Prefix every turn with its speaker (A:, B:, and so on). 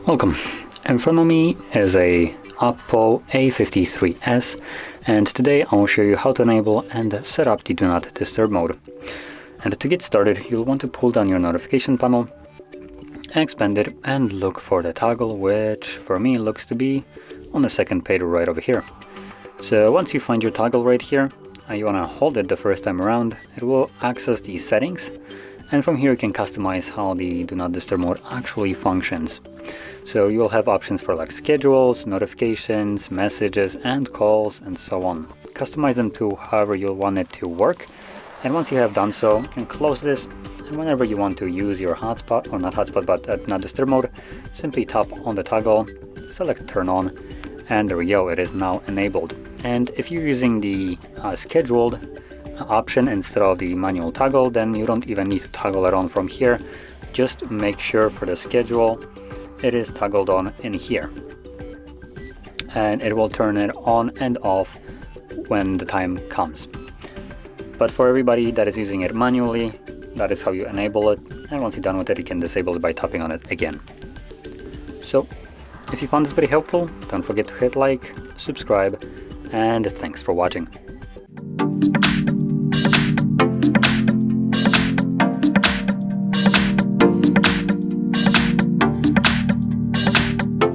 A: Welcome. In front of me is a OPPO A53s, and today I will show you how to enable and set up the Do Not Disturb mode. And to get started, you'll want to pull down your notification panel, expand it, and look for the toggle, which for me looks to be on the second page right over here. So once you find your toggle right here, you want to hold it the first time around. It will access the settings, and from here you can customize how the Do Not Disturb mode actually functions. So you'll have options for like schedules, notifications, messages, and calls, and so on. Customize them to however you'll want it to work. And once you have done so, you can close this, and whenever you want to use your hotspot, or not hotspot, but Do Not Disturb mode, simply tap on the toggle, select turn on, and there we go, it is now enabled. And if you're using the scheduled option instead of the manual toggle, then you don't even need to toggle it on from here. Just make sure for the schedule it is toggled on in here, and it will turn it on and off when the time comes. But for everybody that is using it manually, that is how you enable it, and once you're done with it, you can disable it by tapping on it again. So if you found this very helpful, don't forget to hit like, subscribe, and thanks for watching.